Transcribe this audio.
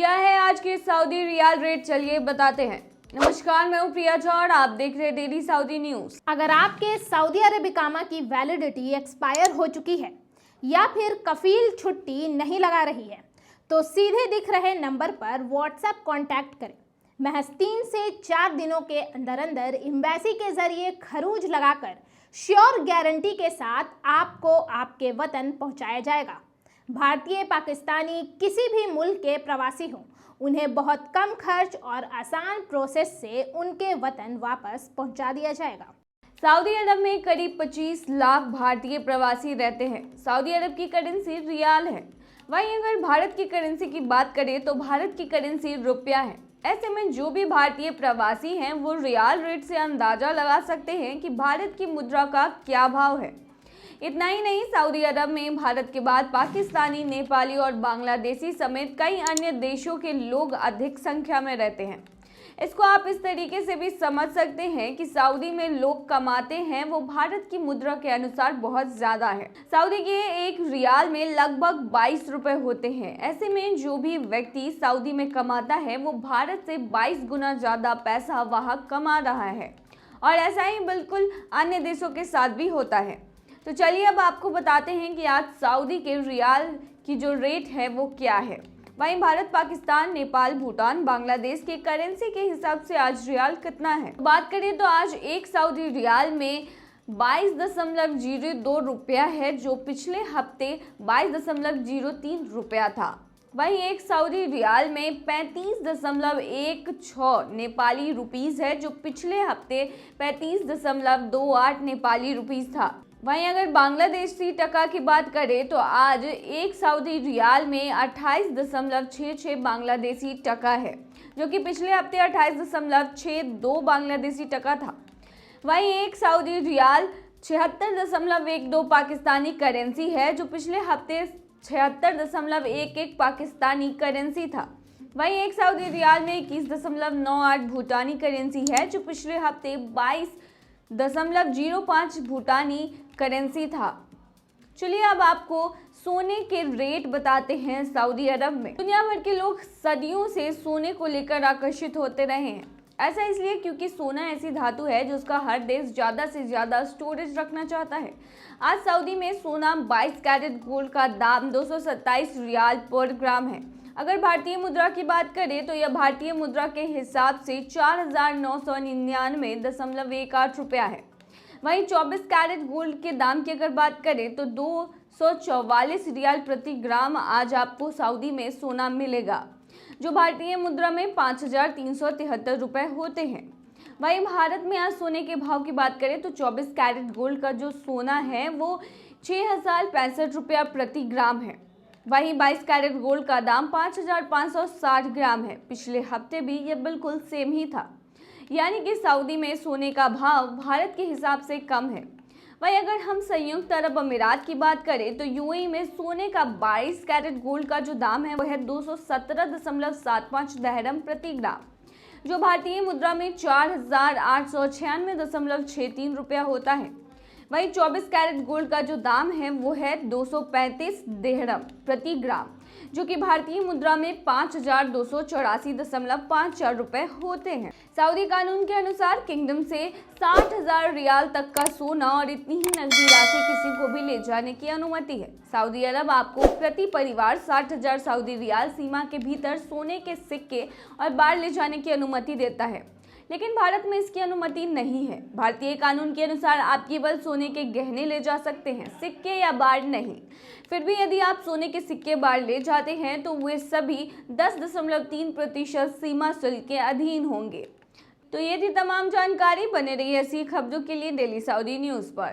क्या है आज के सऊदी रियाल रेट, चलिए बताते हैं। नमस्कार, मैं हूं प्रिया झा और आप देख रहे हैं डेली सऊदी न्यूज। अगर आपके सऊदी अरब इकामा की वैलिडिटी एक्सपायर हो चुकी है या फिर कफील छुट्टी नहीं लगा रही है तो सीधे दिख रहे नंबर पर व्हाट्सएप कांटेक्ट करें। महज 3 से 4 दिनों के अंदर अंदर एम्बेसी के जरिए खरूज लगाकर श्योर गारंटी के साथ आपको आपके वतन पहुंचाया जाएगा। भारतीय, पाकिस्तानी, किसी भी मुल्क के प्रवासी हों, उन्हें बहुत कम खर्च और आसान प्रोसेस से उनके वतन वापस पहुंचा दिया जाएगा। सऊदी अरब में करीब 25 लाख भारतीय प्रवासी रहते हैं। सऊदी अरब की करेंसी रियाल है। वहीं अगर भारत की करेंसी की बात करें तो भारत की करेंसी रुपया है। ऐसे में जो भी भारतीय प्रवासी हैं वो रियाल रेट से अंदाजा लगा सकते हैं कि भारत की मुद्रा का क्या भाव है। इतना ही नहीं, सऊदी अरब में भारत के बाद पाकिस्तानी, नेपाली और बांग्लादेशी समेत कई अन्य देशों के लोग अधिक संख्या में रहते हैं। इसको आप इस तरीके से भी समझ सकते हैं कि सऊदी में लोग कमाते हैं वो भारत की मुद्रा के अनुसार बहुत ज्यादा है। सऊदी के एक रियाल में लगभग 22 रुपए होते हैं। ऐसे में जो भी व्यक्ति सऊदी में कमाता है वो भारत से 22 गुना ज्यादा पैसा वहाँ कमा रहा है। और ऐसा ही बिल्कुल अन्य देशों के साथ भी होता है। तो चलिए अब आपको बताते हैं कि आज सऊदी के रियाल की जो रेट है वो क्या है। वहीं भारत, पाकिस्तान, नेपाल, भूटान, बांग्लादेश के करेंसी के हिसाब से आज रियाल कितना है। बात करें तो आज एक सऊदी रियाल में 22.02 रुपया है, जो पिछले हफ्ते 22.03 रुपया था। वहीं एक सऊदी रियाल में 35.16 नेपाली रुपीस है, जो पिछले हफ्ते 35.28 नेपाली रुपीस था। वहीं अगर बांग्लादेशी टका की बात करें तो आज एक सऊदी रियाल में 28.66 बांग्लादेशी टका है, जो कि पिछले हफ्ते 28.62 बांग्लादेशी टका था। वहीं एक सऊदी रियाल 76.12 पाकिस्तानी करेंसी है, जो पिछले हफ्ते 76.11 पाकिस्तानी करेंसी था। वहीं एक सऊदी रियाल में 21.98 भूटानी करेंसी है, जो पिछले हफ्ते 22.05 भूटानी करेंसी था। चलिए अब आपको सोने के रेट बताते हैं। सऊदी अरब में दुनिया भर के लोग सदियों से सोने को लेकर आकर्षित होते रहे हैं। ऐसा इसलिए क्योंकि सोना ऐसी धातु है जिसका हर देश ज़्यादा से ज़्यादा स्टोरेज रखना चाहता है। आज सऊदी में सोना 22 कैरेट गोल्ड का दाम 227 रियाल पर ग्राम है। अगर भारतीय मुद्रा की बात करें तो यह भारतीय मुद्रा के हिसाब से 4,999.18 रुपया है। वहीं 24 कैरेट गोल्ड के दाम की अगर बात करें तो 244 रियाल प्रति ग्राम आज आपको सऊदी में सोना मिलेगा, जो भारतीय मुद्रा में 5,373 रुपए होते हैं। वहीं भारत में आज सोने के भाव की बात करें तो 24 कैरेट गोल्ड का जो सोना है वो 6,065 रुपया प्रति ग्राम है। वहीं 22 कैरेट गोल्ड का दाम 5,560 ग्राम है। पिछले हफ्ते भी ये बिल्कुल सेम ही था, यानी कि सऊदी में सोने का भाव भारत के हिसाब से कम है। वहीं अगर हम संयुक्त अरब अमीरात की बात करें तो यूएई में सोने का 22 कैरेट गोल्ड का जो दाम है वह है 217.75 दहरम प्रति ग्राम, जो भारतीय मुद्रा में 4,896.63 रुपया होता है। वहीं 24 कैरेट गोल्ड का जो दाम है वो है 235 दिरहम प्रति ग्राम, जो कि भारतीय मुद्रा में 5,284.54 रुपए होते हैं। सऊदी कानून के अनुसार किंगडम से 60,000 रियाल तक का सोना और इतनी ही नकदी राशि किसी को भी ले जाने की अनुमति है। सऊदी अरब आपको प्रति परिवार 60,000 सऊदी रियाल सीमा के भीतर सोने के सिक्के और बार ले जाने की अनुमति देता है, लेकिन भारत में इसकी अनुमति नहीं है। भारतीय कानून के अनुसार आप केवल सोने के गहने ले जा सकते हैं, सिक्के या बार नहीं। फिर भी यदि आप सोने के सिक्के बार ले जाते हैं तो वे सभी 10.3% सीमा शुल्क के अधीन होंगे। तो ये थी तमाम जानकारी। बने रहिए ऐसी खबरों के लिए डेली सऊदी न्यूज़ पर।